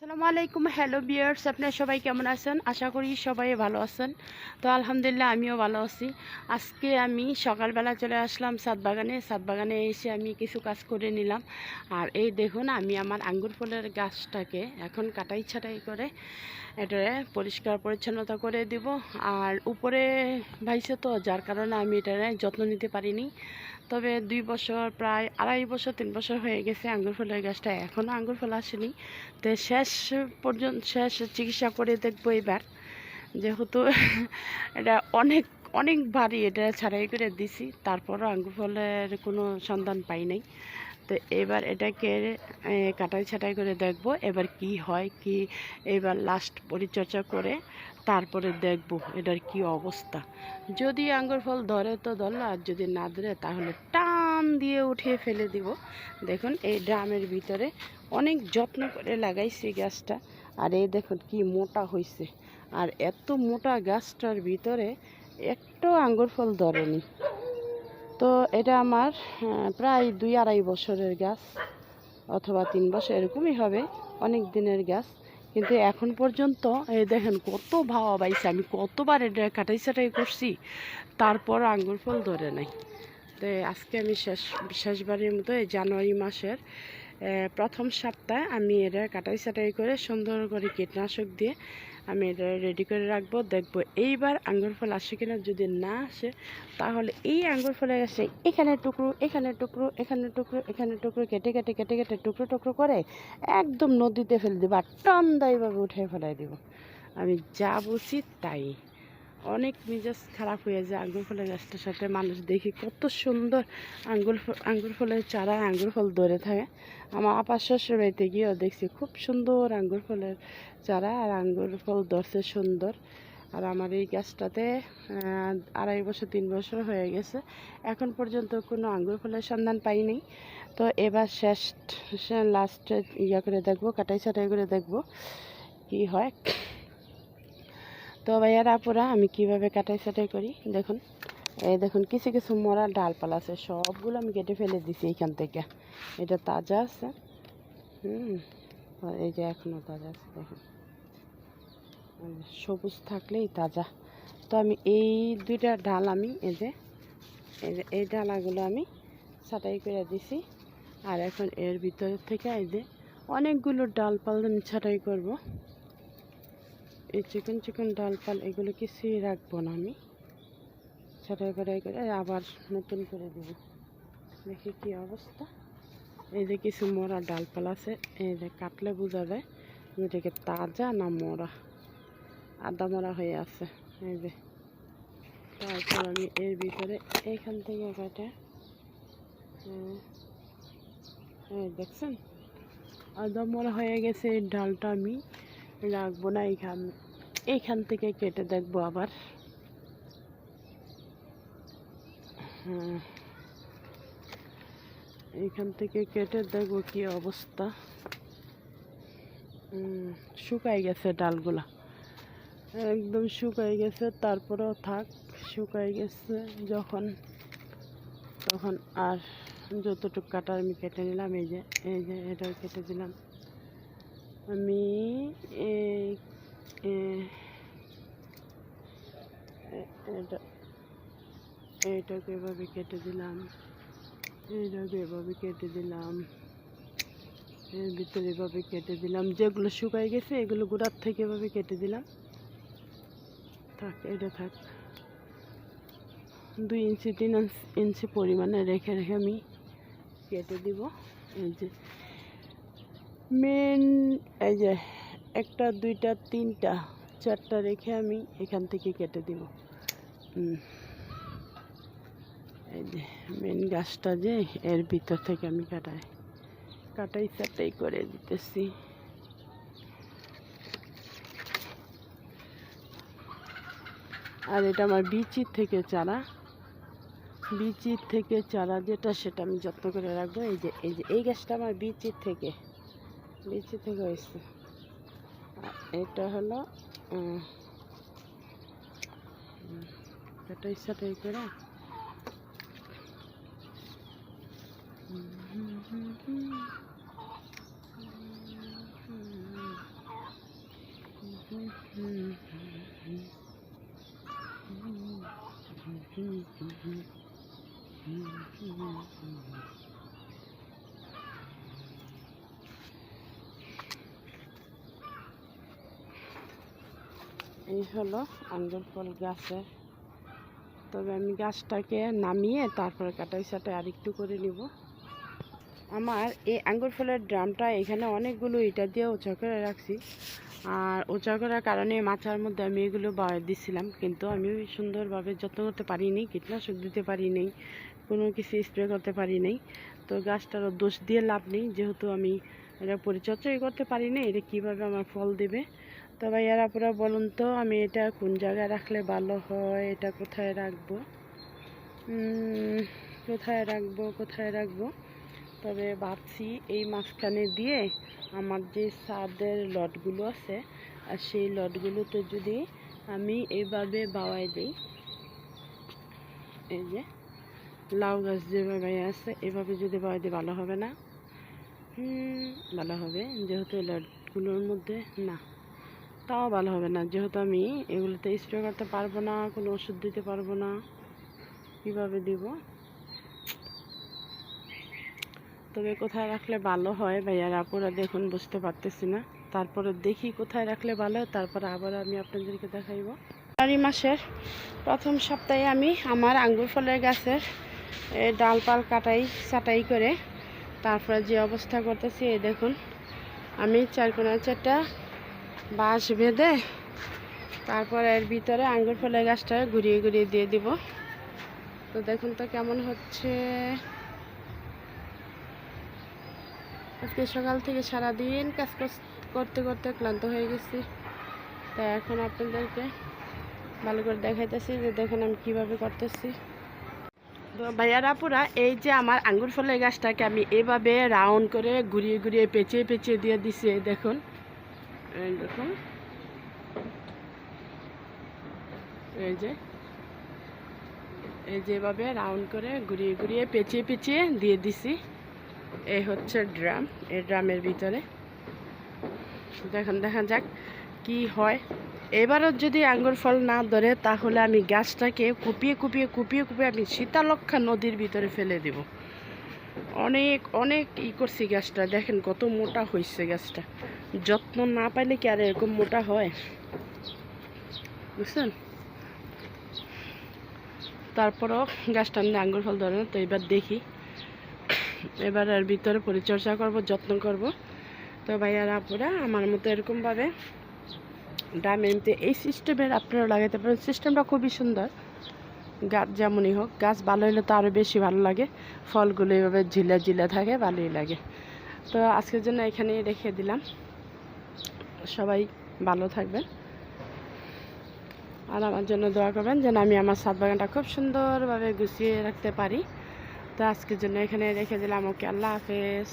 আসসালামু আলাইকুম, হ্যালো বিয়ার্স, আপনারা সবাই কেমন আছেন? আশা করি সবাই ভালো আছেন। তো আলহামদুলিল্লাহ আমিও ভালো আছি। আজকে আমি সকালবেলা চলে আসলাম ছাদ বাগানে এসে আমি কিছু কাজ করে নিলাম। আর এই দেখুন, আমি আমার আঙ্গুর ফলের গাছটাকে এখন কাটাই ছাটাই করে এটা পরিষ্কার পরিচ্ছন্নতা করে দিব। আর উপরে ভাইছে, তো যার কারণে আমি এটার যত্ন নিতে পারিনি। তবে 2 বছর, প্রায় 2.5 বছর 3 বছর হয়ে গেছে আঙ্গুর ফলের গাছটা, এখনও আঙ্গুর ফল আসেনি। তো শেষ চিকিৎসা করে দেখবো এবার, যেহেতু এটা অনেক অনেক ভারী, এটা ছাড়াই করে দিছি, তারপরও আঙ্গুর ফলের কোনো সন্ধান পাই নাই। তো এবার এটাকে কাটাই ছাটাই করে দেখব এবার কি হয় কি। এবার লাস্ট পরিচর্যা করে তারপরে দেখব এটার কি অবস্থা। যদি আঙ্গুর ফল ধরে তো ধরলো, আর যদি না ধরে তাহলে টান দিয়ে উঠিয়ে ফেলে দিব। দেখুন, এই ড্রামের ভিতরে অনেক যত্ন করে লাগাইছি গাছটা। আর এই দেখুন কি মোটা হয়েছে। আর এত মোটা গাছটার ভিতরে একটু আঙ্গুর ফল ধরেনি। তো এটা আমার প্রায় 2-2.5 বছরের গাছ, অথবা 3 বছর এরকমই হবে, অনেক দিনের গাছ। কিন্তু এখন পর্যন্ত এই দেখেন কত ভাওয়া বাইছে, আমি কতবার এটা কাটাই ছাটাই করছি, তারপর আঙ্গুর ফল ধরে নাই। তো আজকে আমি শেষবারের মতো এই জানুয়ারি মাসের প্রথম সপ্তাহে আমি এটা কাটাই ছাটাই করে সুন্দর করে কীটনাশক দিয়ে আমি এটা রেডি করে রাখবো। দেখবো এইবার আঙ্গুর ফল আসে কিনা। যদি না আসে তাহলে এই আঙ্গুর ফলের গাছে এখানে টুকরো, এখানে টুকরো, এখানে টুকরো, এখানে টুকরো কেটে কেটে কেটে কেটে টুকরো টুকরো করে একদম নদীতে ফেলে দেবো, আর টান্দা এইভাবে উঠে ফেলাই দেবো। আমি যা বলছি তাই। অনেক মেজাজ খারাপ হয়ে যায় আঙ্গুর ফলের গাছটার সাথে। মানুষ দেখি কত সুন্দর আঙ্গুর ফলের চারা, আঙ্গুর ফল ধরে থাকে। আমার আপার শ্বশুর বাড়িতে গিয়েও দেখছি খুব সুন্দর আঙ্গুর ফলের চারা, আর আঙ্গুর ফল ধরছে সুন্দর। আর আমার এই গাছটাতে 2.5 বছর 3 বছর হয়ে গেছে, এখন পর্যন্ত কোনো আঙ্গুর ফলের সন্ধান পাইনি। তো এবার লাস্টে করে দেখবো, কাটাই ছাটাই করে দেখবো কি হয়। তো ভাইয়ারা আপুরা, আমি কিভাবে কাটাই ছাটাই করি দেখুন। এই দেখুন, কিছু কিছু মরা ডালপালা আছে, সবগুলো আমি কেটে ফেলে দিছি এইখান থেকে। এটা তাজা আছে, এই যে এখনও তাজা আছে দেখুন, সবুজ থাকলেই তাজা। তো আমি এই 2টা ডাল আমি এই ডালাগুলো আমি ছাটাই করে দিছি। আর এখন এর ভিতর থেকে এই যে অনেকগুলো ডালপাল আমি ছাটাই করব। এই চিকন চিকন ডালপাল এগুলো কিছুই রাখবো না, আমি ছাটাই করে আবার নতুন করে দেবো। দেখি কি অবস্থা। এই যে কিছু মরা ডালপাল আছে, এই যে কাটলে বোঝা যায় এটাকে তাজা না মরা, আদা মরা হয়ে আছে। এই যে তারপর আমি এর ভিতরে এইখান থেকে কাটে, দেখছেন আদা মরা হয়ে গেছে। এই ডালটা আমি রাখবো না, এইখান থেকে কেটে দেখবো আবার। এইখান থেকে কেটে দেখবো কি অবস্থা। শুকাই গেছে ডালগুলা, একদম শুকাই গেছে। তারপরেও থাক, শুকাই গেছে যখন তখন আর যতটুকু কাটার আমি কেটে নিলাম। এই যে এটাও কেটে দিলাম আমি। এইটাকে এভাবে কেটে দিলাম, এইটাকে এভাবে কেটে দিলাম, এর ভিতরে এভাবে কেটে দিলাম। যেগুলো শুকাই গেছে এগুলো গোড়ার থেকে এভাবে কেটে দিলাম। থাক, এটা থাক। 2 ইঞ্চি 3 ইঞ্চি পরিমাণে রেখে রেখে আমি কেটে দিব। এই যে মেন, এই যে 1টা 2টা 3টা 4টা রেখে আমি এখান থেকে কেটে দিব। এই যে মেন গাছটা, যে এর ভিতর থেকে আমি কাটাই ছাটাই করে দিতেছি। আর এটা আমার বিচির থেকে চারা যেটা, সেটা আমি যত্ন করে রাখবো। এই গাছটা আমার বিচির থেকে হয়েছে। এটা হলো কাটাই ছাটাই করে এই হলো আঙ্গুর ফল গাছের, তবে আমি গাছটাকে নামিয়ে তারপরে কাটাই ছাটাই আরেকটু করে নিব। আমার এই আঙ্গুর ফলের ড্রামটা এখানে অনেকগুলো ইটা দিয়ে উঁচা করে রাখছি, আর উঁচা করার কারণে মাচার মধ্যে আমি এগুলো বাড়ি দিছিলাম, কিন্তু আমি সুন্দরভাবে যত্ন করতে পারিনি, কীটনাশক দিতে পারিনি, কোনো কিছু স্প্রে করতে পারিনি। তো গাছটারও দোষ দিয়ে লাভ নেই, যেহেতু আমি এটা পরিচর্যাই করতে পারিনি, এটা কীভাবে আমার ফল দেবে। তো ভাইয়ারা পুরো বলুন তো, আমি এটা কোন জায়গায় রাখলে ভালো হয়, এটা কোথায় রাখবো, কোথায় রাখবো। তবে ভাবছি এই মাঝখানে দিয়ে আমার যে ছাদের লটগুলো আছে, আর সেই লটগুলোতে যদি আমি এইভাবে বাওয়াই দিই, এই যে লাউ গাছ যেভাবে আছে এভাবে যদি বাওয়াই দিই ভালো হবে না? ভালো হবে, যেহেতু এই লটগুলোর মধ্যে না, তাও ভালো হবে না, যেহেতু আমি এগুলোতে স্প্রে করতে পারবো না, কোনো ওষুধ দিতে পারবো না, কীভাবে দিব। তবে কোথায় রাখলে ভালো হয় ভাইয়ারা আপুরা দেখুন, বুঝতে পারতেছি না। তারপরে দেখি কোথায় রাখলে ভালো হয়, তারপরে আবার আমি আপনাদেরকে দেখাইব। জানুয়ারি মাসের প্রথম সপ্তাহে আমি আমার আঙ্গুর ফলের গাছের ডালপাল ছাঁটাই করে তারপরে যে অবস্থা করতেছি, এই দেখুন আমি 4 বাঁশ বেঁধে তারপর এর ভিতরে আঙ্গুর ফলের গাছটা ঘুরিয়ে ঘুরিয়ে দিয়ে দিব। তো দেখুন তো কেমন হচ্ছে। আজকে সকাল থেকে সারাদিন কাজ করতে করতে ক্লান্ত হয়ে গেছি, তাই এখন আপনাদেরকে ভালো করে দেখাইতেছি যে দেখুন আমি কিভাবে করতেছি। তো ভাইয়ারা পুরা এই যে আমার আঙ্গুর ফলের গাছটাকে আমি এভাবে রাউন্ড করে ঘুরিয়ে ঘুরিয়ে পেঁচিয়ে পেঁচিয়ে দিয়ে দিছি। দেখুন দেখুন এই যে এভাবে রাউন্ড করে ঘুরিয়ে ঘুরিয়ে পেঁচিয়ে পেঁচিয়ে দিয়ে দিছি। এই হচ্ছে ড্রাম, এই ড্রামের ভিতরে দেখুন, দেখা যাক কি হয়। এবারও যদি আঙ্গুর ফল না ধরে তাহলে আমি গাছটাকে কুপিয়ে কুপিয়ে কুপিয়ে কুপিয়ে আমি শীতলক্ষা নদীর ভিতরে ফেলে দেব। অনেক অনেক করছি গাছটা, দেখেন কত মোটা হয়েছে গাছটা। যত্ন না পাইলে কি আর এরকম মোটা হয়, বুঝছেন। তারপরও গাছটা আঙ্গুর ফল ধরে না। তো এবার দেখি, এবার এর ভিতরে পরিচর্যা করব, যত্ন করব। তো ভাইয়ারা আপুরা আমার মতো এরকমভাবে ডামেন্টে এই সিস্টেমের আপনারা লাগাতে পারেন। সিস্টেমটা খুবই সুন্দর, গাছ যেমনই হোক, গাছ ভালো হলে তো আরও বেশি ভালো লাগে, ফলগুলো এইভাবে ঝিলা ঝিলা থাকে, ভালোই লাগে। তো আজকের জন্য এখানেই রেখে দিলাম, সবাই ভালো থাকবেন আর আমার জন্য দোয়া করবেন যেন আমি আমার ছাদ বাগানটা খুব সুন্দরভাবে গুছিয়ে রাখতে পারি। তো আজকের জন্য এখানে রেখে দিলাম। ওকে, আল্লাহ হাফেজ।